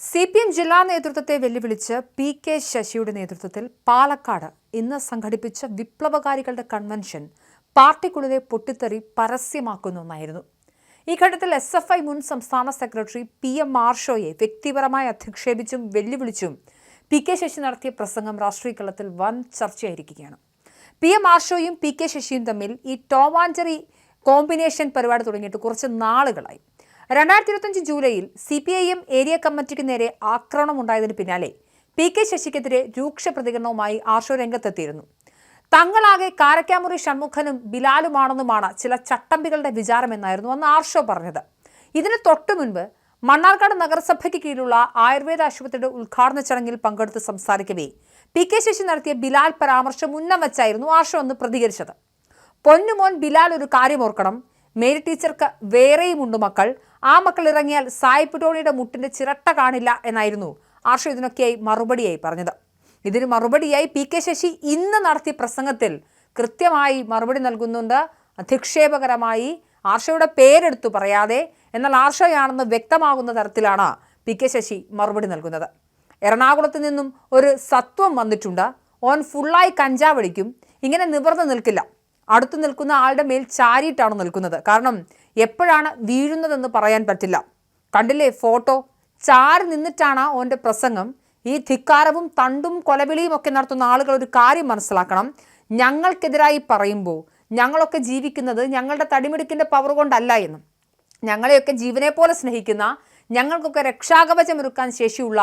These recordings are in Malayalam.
CPM ജില്ലാ നേതൃത്വത്തെ വെല്ലുവിളിച്ച് P.K. ശശിയുടെ നേതൃത്വത്തിൽ പാലക്കാട് ഇന്ന് സംഘടിപ്പിച്ച വിപ്ലവകാരികളുടെ കൺവെൻഷൻ പാർട്ടിക്കുള്ളിലെ പൊട്ടിത്തെറി പരസ്യമാക്കുന്ന ഒന്നായിരുന്നു. ഈ ഘട്ടത്തിൽ SFI മുൻ സംസ്ഥാന സെക്രട്ടറി PM മാർഷോയെ വ്യക്തിപരമായി അധിക്ഷേപിച്ചും വെല്ലുവിളിച്ചും P.K. ശശി നടത്തിയ പ്രസംഗം രാഷ്ട്രീയ കളത്തിൽ വൻ ചർച്ചയായിരിക്കുകയാണ്. PM മാർഷോയും P.K. ശശിയും തമ്മിൽ ഈ ടോം ആൻഡ് ജെറി കോമ്പിനേഷൻ പരിപാടി തുടങ്ങിയിട്ട് കുറച്ച് നാളുകളായി. 2025 ജൂലൈയിൽ CPIM ഏരിയ കമ്മിറ്റിക്ക് നേരെ ആക്രമണമുണ്ടായതിന് പിന്നാലെ P.K. ശശിക്കെതിരെ രൂക്ഷ പ്രതികരണവുമായി ആർഷോ രംഗത്തെത്തിയിരുന്നു. തങ്ങളാകെ കാരക്കാമുറി ഷൺമുഖനും ബിലാലുമാണെന്നുമാണ് ചില ചട്ടമ്പികളുടെ വിചാരമെന്നായിരുന്നു അന്ന് ആർഷോ പറഞ്ഞത്. ഇതിന് തൊട്ടു മുൻപ് മണ്ണാർക്കാട് നഗരസഭയ്ക്ക് കീഴിലുള്ള ആയുർവേദ ആശുപത്രിയുടെ ഉദ്ഘാടന ചടങ്ങിൽ പങ്കെടുത്ത് സംസാരിക്കവേ P.K. ശശി നടത്തിയ ബിലാൽ പരാമർശം ഉന്നം വെച്ചായിരുന്നു ആർഷോ അന്ന് പ്രതികരിച്ചത്. പൊന്നുമോൻ ബിലാൽ ഒരു കാര്യം ഓർക്കണം, മേരി ടീച്ചർക്ക് വേറെയുമുണ്ട് മക്കൾ, ആ മക്കൾ ഇറങ്ങിയാൽ സായിപ്പിട്ടോണിയുടെ മുട്ടിന്റെ ചിരട്ട കാണില്ല എന്നായിരുന്നു ആർഷോ ഇതിനൊക്കെയായി മറുപടിയായി പറഞ്ഞത്. ഇതിന് മറുപടിയായി P.K. ശശി ഇന്ന് നടത്തിയ പ്രസംഗത്തിൽ കൃത്യമായി മറുപടി നൽകുന്നുണ്ട്. അധിക്ഷേപകരമായി ആർഷോയുടെ പേരെടുത്തു പറയാതെ, എന്നാൽ ആർഷോയാണെന്ന് വ്യക്തമാകുന്ന തരത്തിലാണ് P.K. ശശി മറുപടി നൽകുന്നത്. എറണാകുളത്ത് നിന്നും ഒരു സത്വം വന്നിട്ടുണ്ട്, ഓൻ ഫുള്ളായി കഞ്ചാവടിക്കും, ഇങ്ങനെ നിവർന്നു നിൽക്കില്ല, അടുത്തു നിൽക്കുന്ന ആളുടെ മേൽ ചാരിയിട്ടാണ് നിൽക്കുന്നത്, കാരണം എപ്പോഴാണ് വീഴുന്നതെന്ന് പറയാൻ പറ്റില്ല. കണ്ടില്ലേ ഫോട്ടോ, ചാരി നിന്നിട്ടാണ് ഓൻ്റെ പ്രസംഗം. ഈ ധിക്കാരവും തണ്ടും കൊലവിളിയും ഒക്കെ നടത്തുന്ന ആളുകൾ ഒരു കാര്യം മനസ്സിലാക്കണം, ഞങ്ങൾക്കെതിരായി പറയുമ്പോൾ ഞങ്ങളൊക്കെ ജീവിക്കുന്നത് ഞങ്ങളുടെ തടിമിടുക്കിൻ്റെ പവർ കൊണ്ടല്ല എന്നും, ഞങ്ങളെയൊക്കെ ജീവനെ പോലെ സ്നേഹിക്കുന്ന, ഞങ്ങൾക്കൊക്കെ രക്ഷാകവചമൊരുക്കാൻ ശേഷിയുള്ള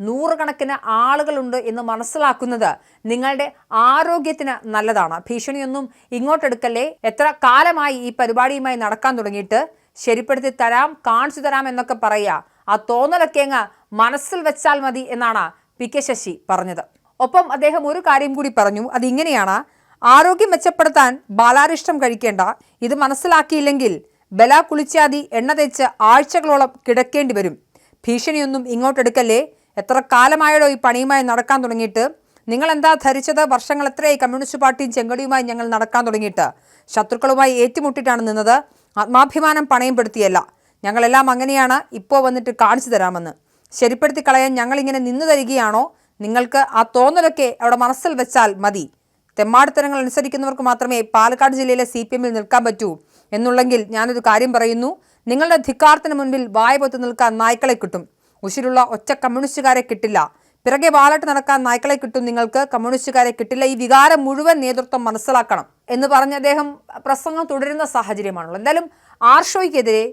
നൂറുകണക്കിന് ആളുകളുണ്ട് എന്ന് മനസ്സിലാക്കുന്നത് നിങ്ങളുടെ ആരോഗ്യത്തിന് നല്ലതാണ്. ഭീഷണിയൊന്നും ഇങ്ങോട്ടെടുക്കല്ലേ, എത്ര കാലമായി ഈ പരിപാടിയുമായി നടക്കാൻ തുടങ്ങിയിട്ട്, ശരിപ്പെടുത്തി തരാം, കാണിച്ചു തരാം എന്നൊക്കെ പറയുക, ആ തോന്നലൊക്കെ അങ്ങ് മനസ്സിൽ വെച്ചാൽ മതി എന്നാണ് P.K. ശശി പറഞ്ഞത്. ഒപ്പം അദ്ദേഹം ഒരു കാര്യം കൂടി പറഞ്ഞു, അതിങ്ങനെയാണ്: ആരോഗ്യം മെച്ചപ്പെടുത്താൻ ബാലാരിഷ്ടം കഴിക്കേണ്ട, ഇത് മനസ്സിലാക്കിയില്ലെങ്കിൽ ബല കുളിച്ചാതി എണ്ണ തേച്ച് ആഴ്ചകളോളം കിടക്കേണ്ടി വരും. ഭീഷണിയൊന്നും ഇങ്ങോട്ടെടുക്കല്ലേ, എത്ര കാലമായടോ ഈ പണിയുമായി നടക്കാൻ തുടങ്ങിയിട്ട്, നിങ്ങൾ എന്താ ധരിച്ചത്, വർഷങ്ങൾ എത്രയായി കമ്മ്യൂണിസ്റ്റ് പാർട്ടിയും ചെങ്കടിയുമായി ഞങ്ങൾ നടക്കാൻ തുടങ്ങിയിട്ട്, ശത്രുക്കളുമായി ഏറ്റുമുട്ടിട്ടാണ് നിന്നത്, ആത്മാഭിമാനം പണയം പെടുത്തിയല്ല, ഞങ്ങളെല്ലാം അങ്ങനെയാണ്, ഇപ്പോൾ വന്നിട്ട് കാണിച്ചു തരാമെന്ന്. ശരിപ്പെടുത്തി കളയാൻ ഞങ്ങളിങ്ങനെ നിന്നു തരികയാണോ? നിങ്ങൾക്ക് ആ തോന്നലൊക്കെ അവിടെ മനസ്സിൽ വെച്ചാൽ മതി. തെമ്മാടിത്തരങ്ങൾ അനുസരിക്കുന്നവർക്ക് മാത്രമേ പാലക്കാട് ജില്ലയിലെ CPMൽ നിൽക്കാൻ പറ്റൂ എന്നുള്ളെങ്കിൽ ഞാനൊരു കാര്യം പറയുന്നു, നിങ്ങളുടെ ധിക്കാരത്തിന് മുൻപിൽ വായ പൊത്ത് നിൽക്കാൻ നായ്ക്കളെ കിട്ടും, ഉശിരുള്ള ഒറ്റ കമ്മ്യൂണിസ്റ്റുകാരെ കിട്ടില്ല. പിറകെ വാലട്ട് നടക്കാൻ നായ്ക്കളെ കിട്ടും, നിങ്ങൾക്ക് കമ്മ്യൂണിസ്റ്റുകാരെ കിട്ടില്ല. ഈ വികാരം മുഴുവൻ നേതൃത്വം മനസ്സിലാക്കണം എന്ന് പറഞ്ഞ് അദ്ദേഹം പ്രസംഗം തുടരുന്ന സാഹചര്യമാണല്ലോ. എന്തായാലും ആർഷോയ്ക്കെതിരെ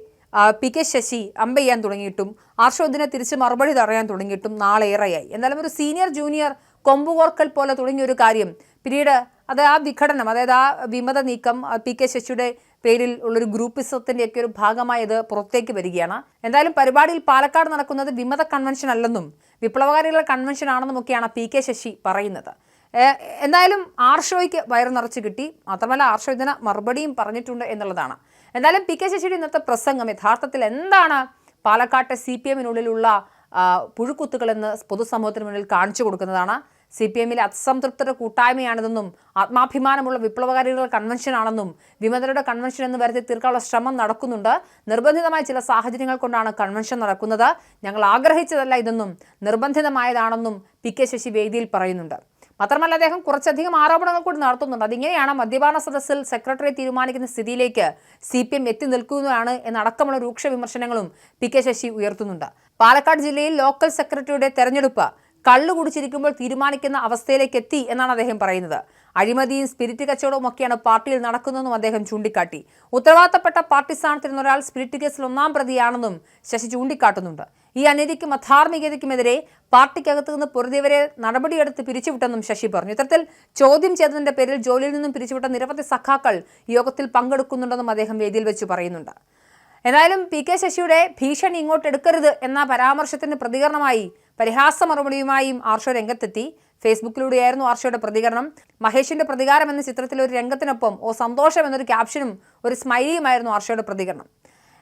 P.K. ശശി അമ്പെയ്യാൻ തുടങ്ങിയിട്ടും ആർഷോ ഇതിനെ തിരിച്ച് മറുപടി പറയാൻ തുടങ്ങിയിട്ടും നാളേറെയായി. എന്തായാലും ഒരു സീനിയർ ജൂനിയർ കൊമ്പുകോർക്കൽ പോലെ തുടങ്ങിയ ഒരു കാര്യം പിന്നീട് അത് ആ വിഘടനം, അതായത് ആ വിമത നീക്കം P.K. ശശിയുടെ പേരിൽ ഉള്ളൊരു ഗ്രൂപ്പിസത്തിൻ്റെ ഒക്കെ ഒരു ഭാഗമായി ഇത് പുറത്തേക്ക് വരികയാണ്. എന്തായാലും പരിപാടിയിൽ പാലക്കാട് നടക്കുന്നത് വിമത കൺവെൻഷൻ അല്ലെന്നും വിപ്ലവകാരികളുടെ കൺവെൻഷൻ ആണെന്നും ഒക്കെയാണ് P.K. ശശി പറയുന്നത്. എന്തായാലും ആർഷോയ്ക്ക് വയറ് നിറച്ച് കിട്ടി, മാത്രമല്ല ആർഷോ ഇതിന് മറുപടിയും പറഞ്ഞിട്ടുണ്ട് എന്നുള്ളതാണ്. എന്തായാലും P.K. ശശിയുടെ ഇന്നത്തെ പ്രസംഗം യഥാർത്ഥത്തിൽ എന്താണ് പാലക്കാട്ടെ CPMനുള്ളിലുള്ള പുഴുക്കുത്തുകളെന്ന് പൊതുസമൂഹത്തിന് മുന്നിൽ കാണിച്ചു കൊടുക്കുന്നതാണ്. CPMലെ അസംതൃപ്തരുടെ കൂട്ടായ്മയാണിതെന്നും ആത്മാഭിമാനമുള്ള വിപ്ലവകാരികളുടെ കൺവെൻഷനാണെന്നും വിമതരുടെ കൺവെൻഷൻ എന്ന് വരുത്തി തീർക്കാനുള്ള ശ്രമം നടക്കുന്നുണ്ട്. നിർബന്ധിതമായ ചില സാഹചര്യങ്ങൾ കൊണ്ടാണ് കൺവെൻഷൻ നടക്കുന്നത്, ഞങ്ങൾ ആഗ്രഹിച്ചതല്ല ഇതെന്നും നിർബന്ധിതമായതാണെന്നും P.K. ശശി വേദിയിൽ പറയുന്നുണ്ട്. മാത്രമല്ല അദ്ദേഹം കുറച്ചധികം ആരോപണങ്ങൾ കൂടി നടത്തുന്നുണ്ട്. അതിങ്ങനെയാണ്: മദ്യപാന സദസ്സിൽ സെക്രട്ടറി തീരുമാനിക്കുന്ന സ്ഥിതിയിലേക്ക് CPM എത്തി നിൽക്കുന്നതാണ് എന്നടക്കമുള്ള രൂക്ഷ വിമർശനങ്ങളും P.K. ശശി ഉയർത്തുന്നുണ്ട്. പാലക്കാട് ജില്ലയിൽ ലോക്കൽ സെക്രട്ടറിയുടെ തെരഞ്ഞെടുപ്പ് കള്ളു കുടിച്ചിരിക്കുമ്പോൾ തീരുമാനിക്കുന്ന അവസ്ഥയിലേക്ക് എത്തി എന്നാണ് അദ്ദേഹം പറയുന്നത്. അഴിമതിയും സ്പിരിറ്റ് കച്ചവടവും ഒക്കെയാണ് പാർട്ടിയിൽ നടക്കുന്നതെന്നും അദ്ദേഹം ചൂണ്ടിക്കാട്ടി. ഉത്തരവാദിത്തപ്പെട്ട പാർട്ടി സ്ഥാനത്തിരുന്ന ഒരാൾ സ്പിരിറ്റ് കേസിൽ 1ാം പ്രതിയാണെന്നും ശശി ചൂണ്ടിക്കാട്ടുന്നുണ്ട്. ഈ അനീതിക്കും അധാർമികതയ്ക്കുമെതിരെ പാർട്ടിക്കകത്ത് നിന്ന് പൊറുതിവരെ നടപടിയെടുത്ത് പിരിച്ചുവിട്ടെന്നും ശശി പറഞ്ഞു. ഇത്തരത്തിൽ ചോദ്യം ചെയ്തതിന്റെ പേരിൽ ജോലിയിൽ നിന്നും പിരിച്ചുവിട്ട നിരവധി സഖാക്കൾ യോഗത്തിൽ പങ്കെടുക്കുന്നുണ്ടെന്നും അദ്ദേഹം വേദിയിൽ വെച്ച് പറയുന്നുണ്ട്. എന്തായാലും P.K. ശശിയുടെ ഭീഷണി ഇങ്ങോട്ട് എടുക്കരുത് എന്ന പരാമർശത്തിന് പ്രതികരണമായി പരിഹാസ മറുപടിയുമായും ആർഷോ രംഗത്തെത്തി. ഫേസ്ബുക്കിലൂടെയായിരുന്നു ആർഷോയുടെ പ്രതികരണം. മഹേഷിന്റെ പ്രതികാരം എന്ന ചിത്രത്തിലെ ഒരു രംഗത്തിനൊപ്പം സന്തോഷം എന്നൊരു ക്യാപ്ഷനും ഒരു സ്മൈലിയുമായിരുന്നു ആർഷോയുടെ പ്രതികരണം.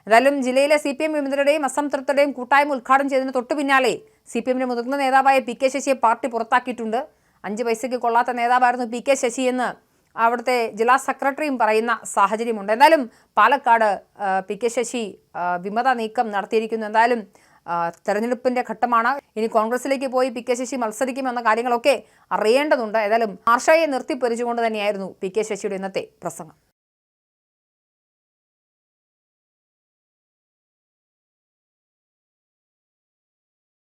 എന്തായാലും ജില്ലയിലെ CPM വിമതരുടെയും അസംതൃപ്തരുടെയും കൂട്ടായ്മ ഉദ്ഘാടനം ചെയ്തതിന് തൊട്ടു പിന്നാലെ CPMന്റെ മുതിർന്ന നേതാവായ P.K. ശശിയെ പാർട്ടി പുറത്താക്കിയിട്ടുണ്ട്. 5 പൈസയ്ക്ക് കൊള്ളാത്ത നേതാവായിരുന്നു P.K. ശശി എന്ന് അവിടുത്തെ ജില്ലാ സെക്രട്ടറിയും പറയുന്ന സാഹചര്യമുണ്ട്. എന്തായാലും പാലക്കാട് P.K. ശശി വിമത നീക്കം നടത്തിയിരിക്കുന്നു. എന്തായാലും തെരഞ്ഞെടുപ്പിന്റെ ഘട്ടമാണ്. ഇനി കോൺഗ്രസിലേക്ക് പോയി പി കെ ശശി മത്സരിക്കുമെന്ന കാര്യങ്ങളൊക്കെ അറിയേണ്ടതുണ്ട്. ഏതായാലും ആർഷയെ നിർത്തിപ്പൊരിച്ചുകൊണ്ട് തന്നെയായിരുന്നു പി കെ ശശിയുടെ ഇന്നത്തെ പ്രസംഗം.